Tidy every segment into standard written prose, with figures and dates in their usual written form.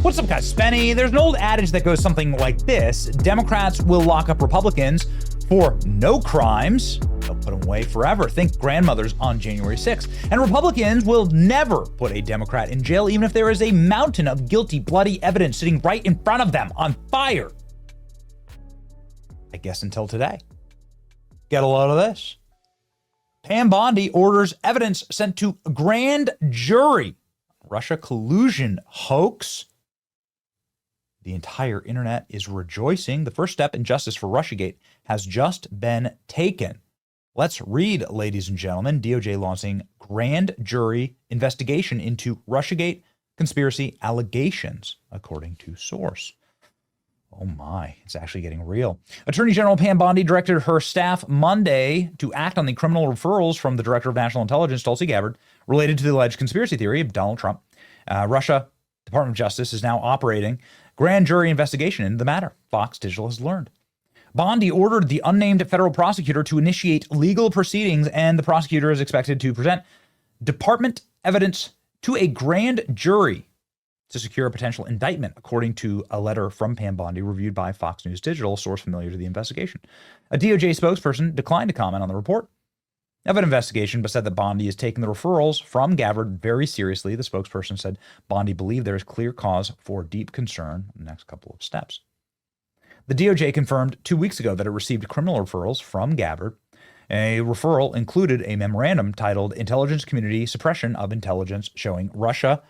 What's up, guys? Spenny. There's an old adage that goes something like this. Democrats will lock up Republicans for no crimes. They'll put them away forever. Think grandmothers on January 6th. And Republicans will never put a Democrat in jail, even if there is a mountain of guilty, bloody evidence sitting right in front of them on fire. I guess until today. Get a load of this. Pam Bondi orders evidence sent to grand jury. Russia collusion hoax. The entire internet is rejoicing. The first step in justice for Russiagate has just been taken. Let's read, ladies and gentlemen. DOJ launching grand jury investigation into Russiagate conspiracy allegations, according to source. Oh my, it's actually getting real. Attorney General Pam Bondi directed her staff Monday to act on the criminal referrals from the Director of National Intelligence, Tulsi Gabbard, related to the alleged conspiracy theory of Donald Trump. Russia Department of Justice is now operating grand jury investigation into the matter, Fox Digital has learned. Bondi ordered the unnamed federal prosecutor to initiate legal proceedings, and the prosecutor is expected to present department evidence to a grand jury to secure a potential indictment, according to a letter from Pam Bondi reviewed by Fox News Digital, a source familiar to the investigation. A DOJ spokesperson declined to comment on the report of an investigation, but said that Bondi is taking the referrals from Gabbard very seriously. The spokesperson said Bondi believed there is clear cause for deep concern in the next couple of steps. The DOJ confirmed 2 weeks ago that it received criminal referrals from Gabbard. A referral included a memorandum titled Intelligence Community Suppression of Intelligence, showing Russia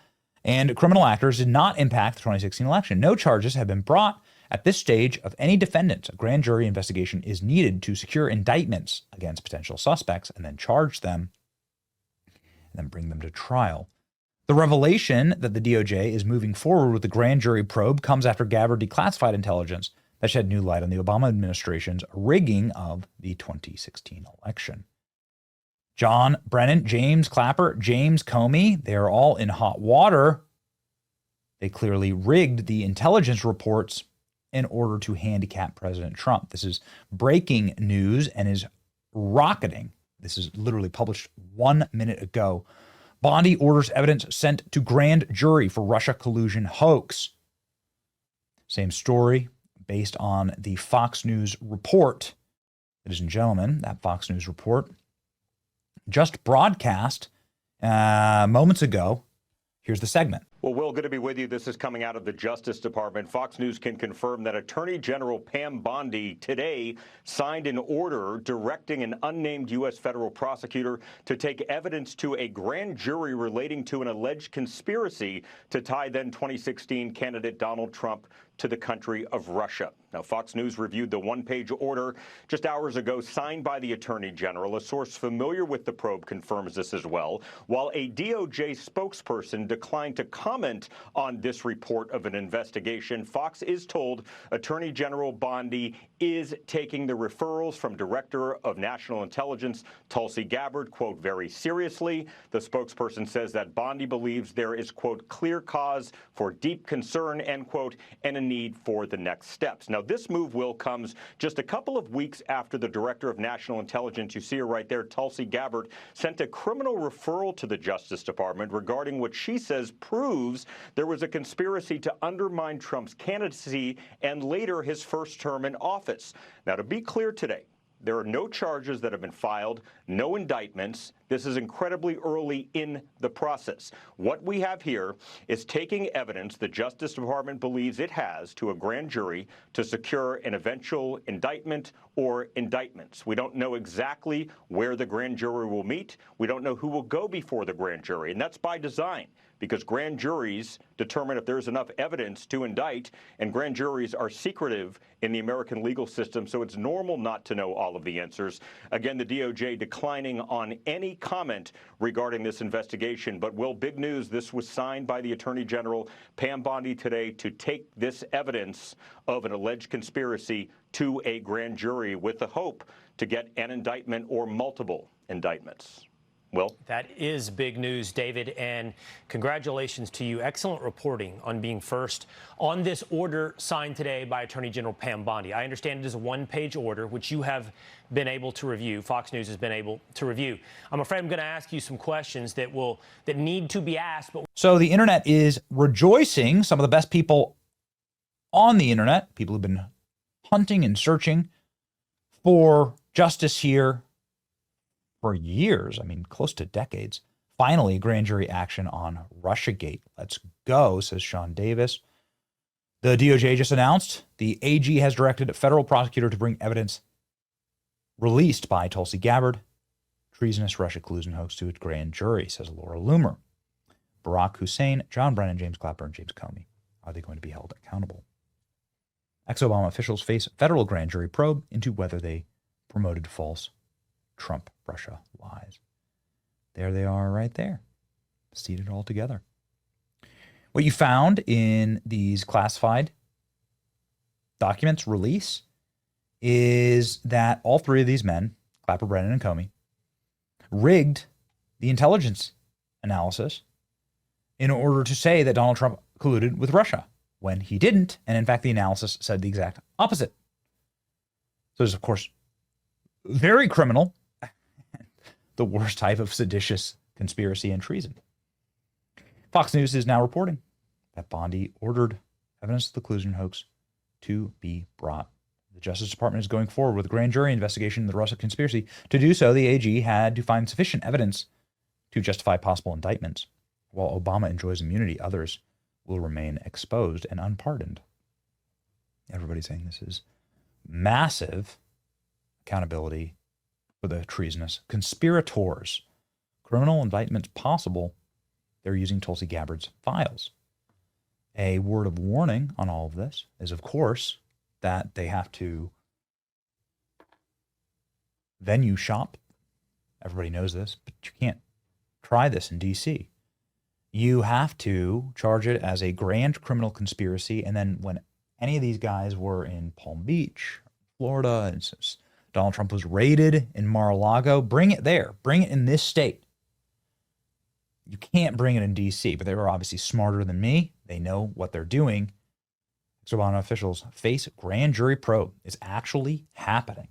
and criminal actors did not impact the 2016 election. No charges have been brought at this stage of any defendant. A grand jury investigation is needed to secure indictments against potential suspects and then charge them and then bring them to trial. The revelation that the DOJ is moving forward with the grand jury probe comes after Gabbard declassified intelligence that shed new light on the Obama administration's rigging of the 2016 election. John Brennan, James Clapper, James Comey, they're all in hot water. They clearly rigged the intelligence reports in order to handicap President Trump. This is breaking news and is rocketing. This is literally published 1 minute ago. Bondi orders evidence sent to grand jury for Russia collusion hoax. Same story based on the Fox News report. Ladies and gentlemen, that Fox News report just broadcast moments ago. Here's the segment. Well, Will, good to be with you. This is coming out of the Justice Department. Fox News can confirm that Attorney General Pam Bondi today signed an order directing an unnamed U.S. federal prosecutor to take evidence to a grand jury relating to an alleged conspiracy to tie then 2016 candidate Donald Trump to the country of Russia. Now, Fox News reviewed the one-page order just hours ago signed by the Attorney General. A source familiar with the probe confirms this as well, while a DOJ spokesperson declined to comment on this report of an investigation. Fox is told Attorney General Bondi is taking the referrals from Director of National Intelligence Tulsi Gabbard, quote, very seriously. The spokesperson says that Bondi believes there is, quote, clear cause for deep concern, end quote, and a need for the next steps. Now, this move, Will, comes just a couple of weeks after the Director of National Intelligence, you see her right there, Tulsi Gabbard, sent a criminal referral to the Justice Department regarding what she says proves there was a conspiracy to undermine Trump's candidacy and later his first term in office. Now, to be clear today, there are no charges that have been filed, no indictments. This is incredibly early in the process. What we have here is taking evidence the Justice Department believes it has to a grand jury to secure an eventual indictment or indictments. We don't know exactly where the grand jury will meet. We don't know who will go before the grand jury, and that's by design, because grand juries determine if there's enough evidence to indict, and grand juries are secretive in the American legal system, so it's normal not to know all of the answers. Again, the DOJ declining on any comment regarding this investigation. But, Will, big news, this was signed by the Attorney General Pam Bondi today to take this evidence of an alleged conspiracy to a grand jury with the hope to get an indictment or multiple indictments. Will? That is big news, David, and congratulations to you. Excellent reporting on being first on this order signed today by Attorney General Pam Bondi. I understand it is a one-page order, which you have been able to review. Fox News has been able to review. I'm afraid I'm going to ask you some questions that need to be asked. But So the internet is rejoicing. Some of the best people on the internet, people who've been hunting and searching for justice here for years, I mean, close to decades. Finally, grand jury action on Russiagate. Let's go, says Shawn Davis. The DOJ just announced the AG has directed a federal prosecutor to bring evidence released by Tulsi Gabbard, treasonous Russia collusion hoax, to its grand jury, says Laura Loomer. Barack Hussein, John Brennan, James Clapper, and James Comey. Are they going to be held accountable? Ex-Obama officials face federal grand jury probe into whether they promoted false Trump-Russia lies. There they are right there, seated all together. What you found in these classified documents release is that all three of these men, Clapper, Brennan, and Comey, rigged the intelligence analysis in order to say that Donald Trump colluded with Russia when he didn't. And in fact, the analysis said the exact opposite. So it's, of course, very criminal, the worst type of seditious conspiracy and treason. Fox News is now reporting that Bondi ordered evidence of the collusion hoax to be brought. The Justice Department is going forward with a grand jury investigation into the Russia conspiracy. To do so, the AG had to find sufficient evidence to justify possible indictments. While Obama enjoys immunity, others will remain exposed and unpardoned. Everybody's saying this is massive accountability for the treasonous conspirators. Criminal indictments possible. They're using Tulsi Gabbard's files. A word of warning on all of this is, of course, that they have to venue shop. Everybody knows this, but you can't try this in D.C. You have to charge it as a grand criminal conspiracy, and then when any of these guys were in Palm Beach, Florida, and Donald Trump was raided in Mar-a-Lago, bring it there. Bring it in this state. You can't bring it in D.C., but they were obviously smarter than me. They know what they're doing. Obama officials face grand jury probe. It's actually happening.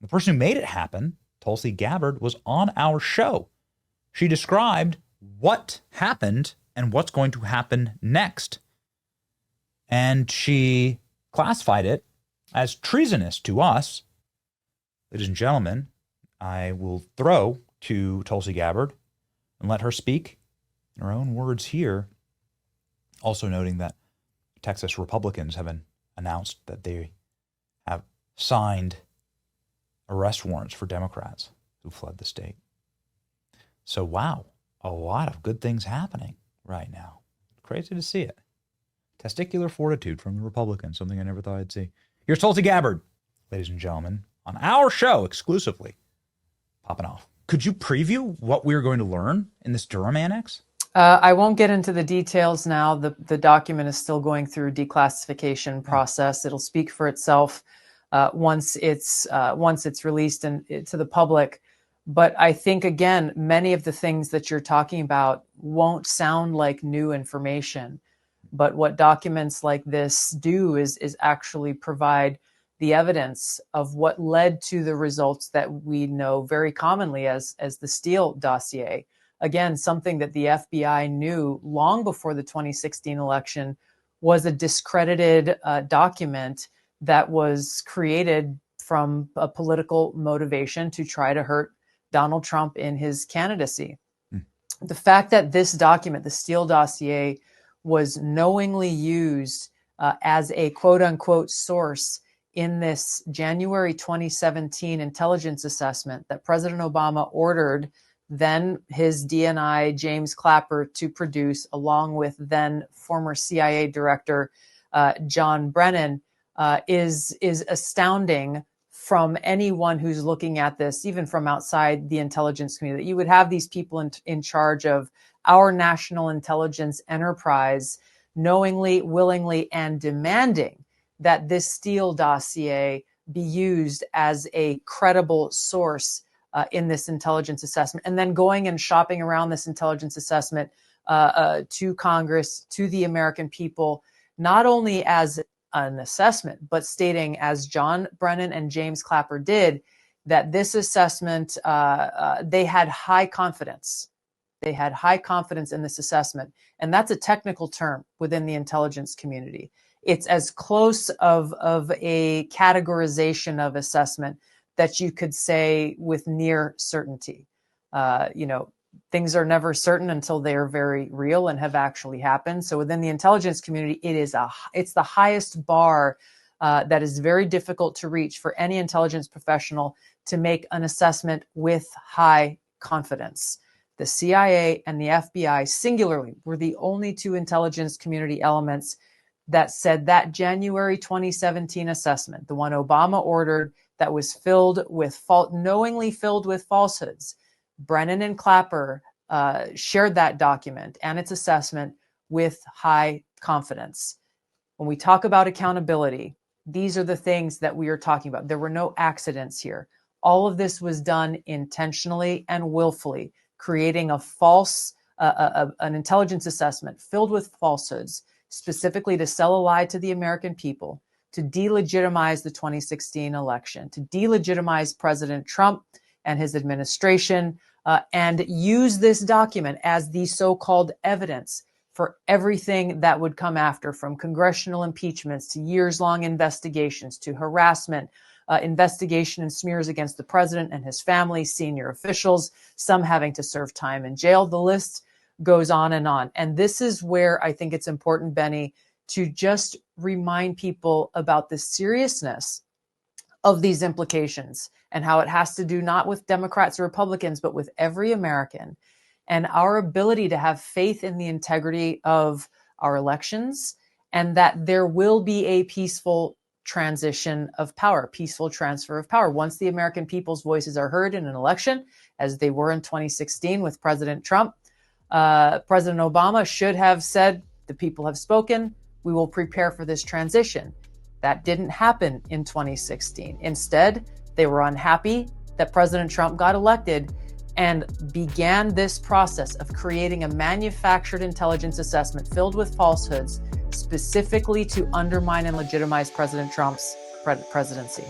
The person who made it happen, Tulsi Gabbard, was on our show. She described what happened and what's going to happen next. And she classified it as treasonous to us. Ladies and gentlemen, I will throw to Tulsi Gabbard and let her speak in her own words here, also noting that Texas Republicans have announced that they have signed arrest warrants for Democrats who fled the state. So, wow, a lot of good things happening right now. Crazy to see it. Testicular fortitude from the Republicans, something I never thought I'd see. Here's Tulsi Gabbard, ladies and gentlemen, on our show exclusively, popping off. Could you preview what we're going to learn in this Durham Annex? I won't get into the details now. The document is still going through declassification process. It'll speak for itself once it's released to the public. But I think, again, many of the things that you're talking about won't sound like new information. But what documents like this do is actually provide the evidence of what led to the results that we know very commonly as the Steele dossier. Again, something that the FBI knew long before the 2016 election was a discredited document that was created from a political motivation to try to hurt Donald Trump in his candidacy. The fact that this document, the Steele dossier, was knowingly used as a quote unquote source in this January 2017 intelligence assessment that President Obama ordered then his DNI James Clapper to produce, along with then former CIA Director John Brennan, is astounding from anyone who's looking at this, even from outside the intelligence community. That you would have these people in charge of our national intelligence enterprise knowingly, willingly, and demanding that this Steele dossier be used as a credible source in this intelligence assessment, and then going and shopping around this intelligence assessment to Congress, to the American people, not only as an assessment, but stating, as John Brennan and James Clapper did, that this assessment, they had high confidence. They had high confidence in this assessment. And that's a technical term within the intelligence community. It's as close of a categorization of assessment that you could say with near certainty. Things are never certain until they are very real and have actually happened. So within the intelligence community, it's the highest bar that is very difficult to reach for any intelligence professional to make an assessment with high confidence. The CIA and the FBI singularly were the only two intelligence community elements that said that January 2017 assessment, the one Obama ordered, that was knowingly filled with falsehoods. Brennan and Clapper shared that document and its assessment with high confidence. When we talk about accountability, these are the things that we are talking about. There were no accidents here. All of this was done intentionally and willfully, creating a false, an intelligence assessment filled with falsehoods, specifically to sell a lie to the American people, to delegitimize the 2016 election, to delegitimize President Trump and his administration, and use this document as the so-called evidence for everything that would come after, from congressional impeachments to years-long investigations to harassment, investigation and smears against the president and his family, senior officials, some having to serve time in jail. The list goes on and on. And this is where I think it's important, Benny, to just remind people about the seriousness of these implications and how it has to do not with Democrats or Republicans, but with every American, and our ability to have faith in the integrity of our elections, and that there will be a peaceful transition of power, peaceful transfer of power. Once the American people's voices are heard in an election, as they were in 2016 with President Trump, President Obama should have said, the people have spoken, we will prepare for this transition. That didn't happen in 2016. Instead, they were unhappy that President Trump got elected and began this process of creating a manufactured intelligence assessment filled with falsehoods, specifically to undermine and legitimize President Trump's presidency.